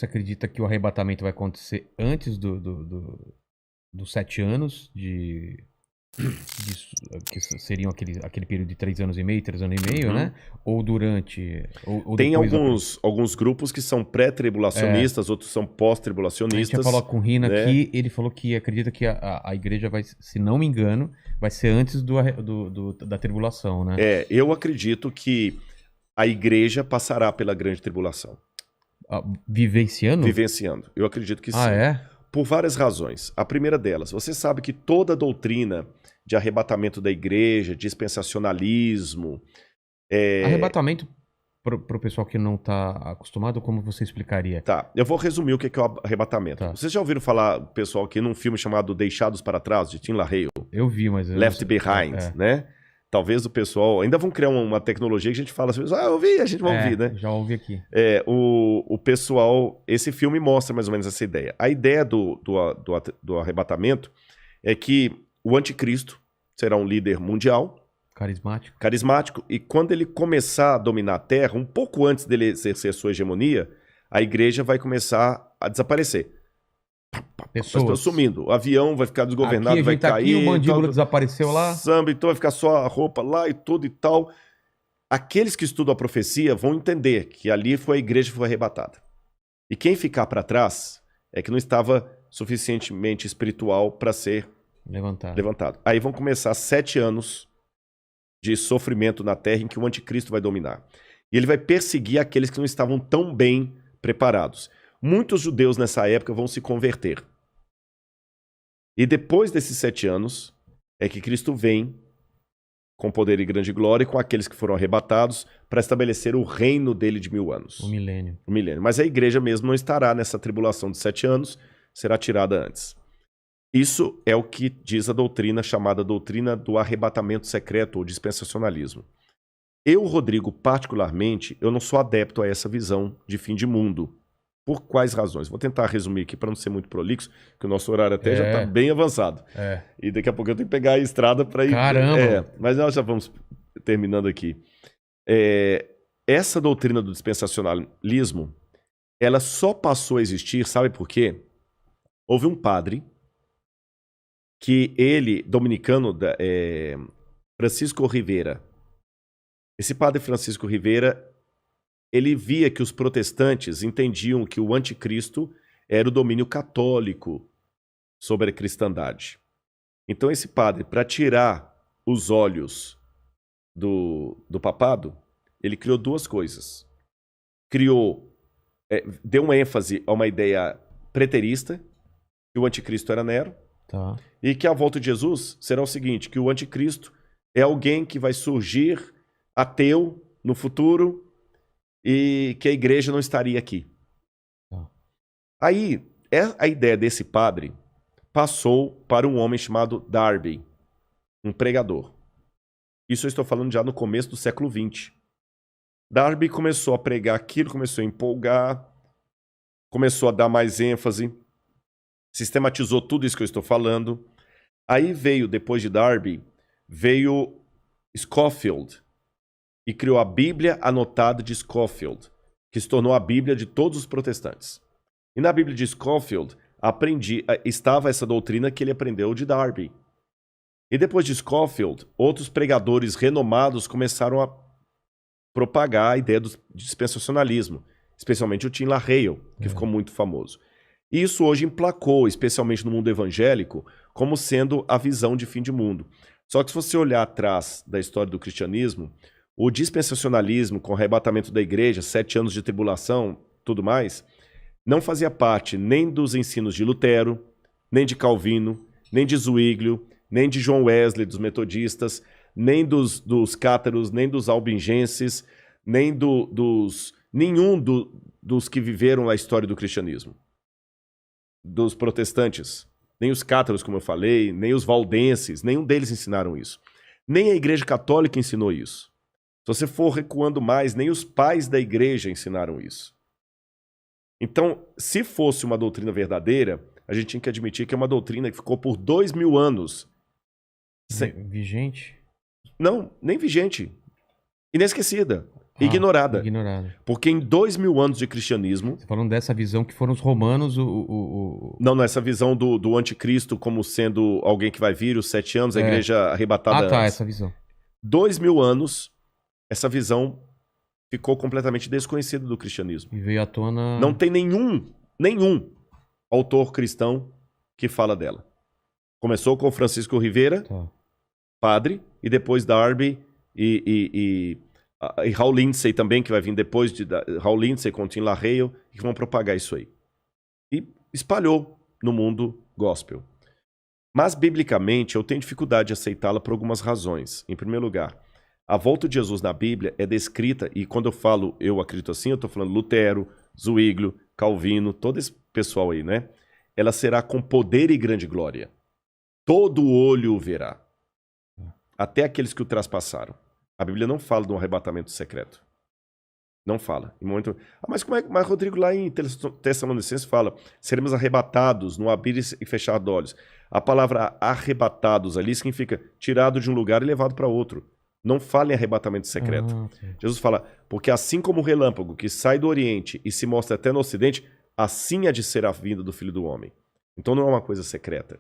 você acredita que o arrebatamento vai acontecer antes dos 7 anos que seriam aquele período de 3 anos e meio, 3 anos e meio, né? Ou durante, ou Tem depois alguns grupos que são pré-tribulacionistas, outros são A gente pós-tribulacionistas. tinha falado com o Rina né? aqui, ele falou que acredita que a igreja vai, se não me engano, vai ser antes da tribulação, né? Eu acredito que a igreja passará pela grande tribulação. Vivenciando? Vivenciando. Eu acredito que sim. Ah, é? Por várias razões. A primeira delas, você sabe que toda a doutrina de arrebatamento da igreja, dispensacionalismo... Arrebatamento, pro pessoal que não tá acostumado, como você explicaria? Tá, eu vou resumir o que é o arrebatamento. Tá. Vocês já ouviram falar, pessoal, aqui num filme chamado Deixados para Trás, de Tim LaHaye? Eu vi, mas... Left Behind, né? Talvez o pessoal... Ainda vão criar uma tecnologia que a gente fala assim, eu ouvi, a gente vai ouvir, né? Já ouvi aqui. O pessoal... Esse filme mostra mais ou menos essa ideia. A ideia do arrebatamento é que o anticristo será um líder mundial, carismático, e quando ele começar a dominar a Terra, um pouco antes dele exercer sua hegemonia, a igreja vai começar a desaparecer. Pessoas sumindo. O avião vai ficar desgovernado, aqui, vai cair. Aqui, o mandíbula desapareceu lá. Samba, então vai ficar só a roupa lá e tudo e tal. Aqueles que estudam a profecia vão entender que ali foi a igreja que foi arrebatada. E quem ficar para trás é que não estava suficientemente espiritual para ser levantado. Aí vão começar 7 anos de sofrimento na terra em que o anticristo vai dominar. E ele vai perseguir aqueles que não estavam tão bem preparados. Muitos judeus nessa época vão se converter. E depois desses 7 anos é que Cristo vem com poder e grande glória com aqueles que foram arrebatados para estabelecer o reino dele de 1000 anos. O milênio. Mas a igreja mesmo não estará nessa tribulação de 7 anos, será tirada antes. Isso é o que diz a doutrina chamada doutrina do arrebatamento secreto ou dispensacionalismo. Eu, Rodrigo, particularmente, eu não sou adepto a essa visão de fim de mundo. Por quais razões? Vou tentar resumir aqui para não ser muito prolixo, que o nosso horário até já está bem avançado. E daqui a pouco eu tenho que pegar a estrada para ir... Caramba! Mas nós já vamos terminando aqui. Essa doutrina do dispensacionalismo, ela só passou a existir, sabe por quê? Houve um padre que ele, dominicano, Francisco Rivera. Esse padre Francisco Rivera, ele via que os protestantes entendiam que o anticristo era o domínio católico sobre a cristandade. Então esse padre, para tirar os olhos do papado, ele criou 2 coisas. Deu uma ênfase a uma ideia preterista, que o anticristo era Nero, e que a volta de Jesus será o seguinte, que o anticristo é alguém que vai surgir ateu no futuro e que a igreja não estaria aqui. Aí, a ideia desse padre passou para um homem chamado Darby, um pregador. Isso eu estou falando já no começo do século XX. Darby começou a pregar aquilo, começou a empolgar, começou a dar mais ênfase, sistematizou tudo isso que eu estou falando. Aí veio, depois de Darby, veio Scofield e criou a Bíblia Anotada de Scofield, que se tornou a Bíblia de todos os protestantes. E na Bíblia de Scofield estava essa doutrina que ele aprendeu de Darby. E depois de Scofield, outros pregadores renomados começaram a propagar a ideia do dispensacionalismo, especialmente o Tim LaHaye, que ficou muito famoso. E isso hoje emplacou, especialmente no mundo evangélico, como sendo a visão de fim de mundo. Só que se você olhar atrás da história do cristianismo, o dispensacionalismo, com o arrebatamento da igreja, 7 anos de tribulação, tudo mais, não fazia parte nem dos ensinos de Lutero, nem de Calvino, nem de Zwinglio, nem de John Wesley, dos metodistas, nem dos cátaros, nem dos albingenses, nem nenhum dos que viveram a história do cristianismo. Dos protestantes, nem os cátaros, como eu falei, nem os valdenses, nenhum deles ensinaram isso. Nem a Igreja Católica ensinou isso. Se você for recuando mais, nem os pais da igreja ensinaram isso. Então, se fosse uma doutrina verdadeira, a gente tinha que admitir que é uma doutrina que ficou por 2000 anos. Vigente? Não, nem vigente. Inesquecida. ignorada. Ignorada. Porque em 2000 anos de cristianismo... Você falando dessa visão que foram os romanos Não, essa visão do anticristo como sendo alguém que vai vir, os 7 anos, a igreja arrebatada tá, antes. essa visão. 2000 anos, essa visão ficou completamente desconhecida do cristianismo. E veio à tona... Não tem nenhum autor cristão que fala dela. Começou com Francisco Rivera, padre, e depois Darby e Hal Lindsey também, que vai vir depois de Hal Lindsey com Tim LaHaye, que vão propagar isso aí. E espalhou no mundo gospel. Mas, biblicamente, eu tenho dificuldade de aceitá-la por algumas razões. Em primeiro lugar, a volta de Jesus na Bíblia é descrita, e quando eu falo eu acredito assim, eu estou falando Lutero, Zwinglio, Calvino, todo esse pessoal aí, né? Ela será com poder e grande glória. Todo olho o verá. Até aqueles que o traspassaram. A Bíblia não fala de um arrebatamento secreto. Não fala. Em momento... mas como é que Rodrigo lá em Tessalonicenses fala? Seremos arrebatados no abrir e fechar de olhos. A palavra arrebatados ali significa tirado de um lugar e levado para outro. Não fala em arrebatamento secreto. Okay. Jesus fala, porque assim como o relâmpago que sai do Oriente e se mostra até no Ocidente, assim há de ser a vinda do Filho do Homem. Então não é uma coisa secreta.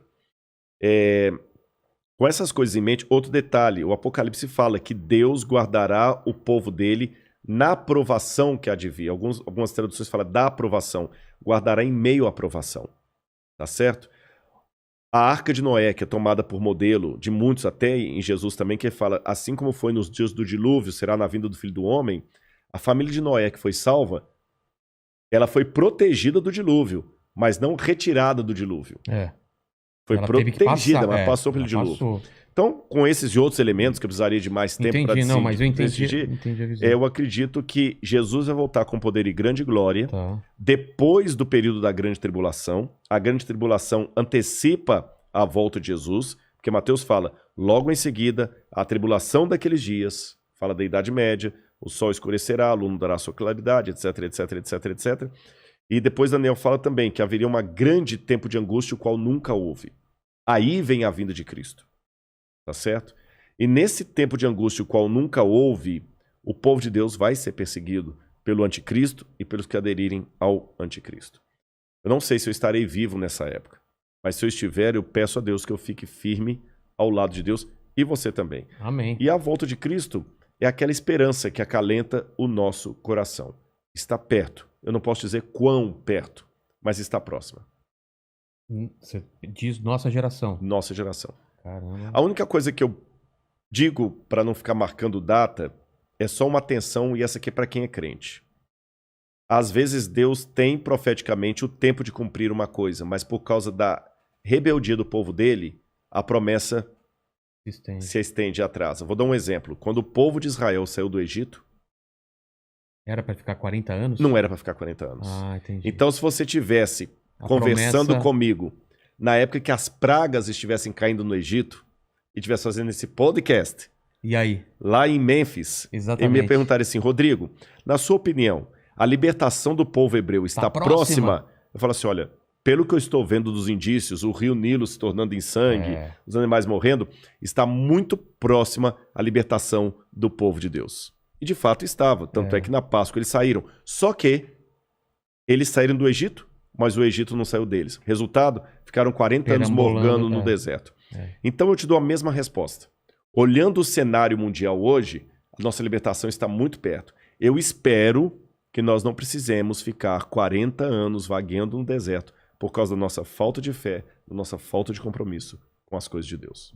Com essas coisas em mente, outro detalhe, o Apocalipse fala que Deus guardará o povo dele na provação que há de vir. Algumas traduções falam da aprovação. Guardará em meio à aprovação. Tá certo? A Arca de Noé, que é tomada por modelo de muitos, até em Jesus também, que fala, assim como foi nos dias do dilúvio, será na vinda do Filho do Homem, a família de Noé que foi salva, ela foi protegida do dilúvio, mas não retirada do dilúvio. Foi ela protegida, mas passou pelo dilúvio. Passou. Então, com esses e outros elementos, que eu precisaria de mais tempo para decidir, mas eu entendi a visão. Eu acredito que Jesus vai voltar com poder e grande glória depois do período da grande tribulação. A grande tribulação antecipa a volta de Jesus, porque Mateus fala, logo em seguida, a tribulação daqueles dias, fala da Idade Média, o sol escurecerá, a lua não dará sua claridade, etc, etc, etc, etc. E depois Daniel fala também que haveria um grande tempo de angústia, o qual nunca houve. Aí vem a vinda de Cristo. Tá certo? E nesse tempo de angústia, o qual nunca houve, o povo de Deus vai ser perseguido pelo anticristo e pelos que aderirem ao anticristo. Eu não sei se eu estarei vivo nessa época, mas se eu estiver, eu peço a Deus que eu fique firme ao lado de Deus e você também. Amém. E a volta de Cristo é aquela esperança que acalenta o nosso coração. Está perto. Eu não posso dizer quão perto, mas está próxima. Você diz nossa geração. Nossa geração. Caramba. A única coisa que eu digo para não ficar marcando data é só uma atenção, e essa aqui é para quem é crente. Às vezes Deus tem profeticamente o tempo de cumprir uma coisa, mas por causa da rebeldia do povo dele, a promessa se estende e atrasa. Vou dar um exemplo. Quando o povo de Israel saiu do Egito... Era para ficar 40 anos? Não era para ficar 40 anos. Entendi. Então, se você tivesse conversando comigo na época que as pragas estivessem caindo no Egito e estivesse fazendo esse podcast, e aí? Lá em Mênfis, exatamente, e me perguntaram assim, Rodrigo, na sua opinião, a libertação do povo hebreu está próxima? Eu falo assim, olha, pelo que eu estou vendo dos indícios, o rio Nilo se tornando em sangue, os animais morrendo, está muito próxima a libertação do povo de Deus. E de fato estava, tanto é que na Páscoa eles saíram. Só que eles saíram do Egito, mas o Egito não saiu deles. Resultado, ficaram 40 anos morgando no deserto. Então eu te dou a mesma resposta. Olhando o cenário mundial hoje, a nossa libertação está muito perto. Eu espero que nós não precisemos ficar 40 anos vagueando no deserto por causa da nossa falta de fé, da nossa falta de compromisso com as coisas de Deus.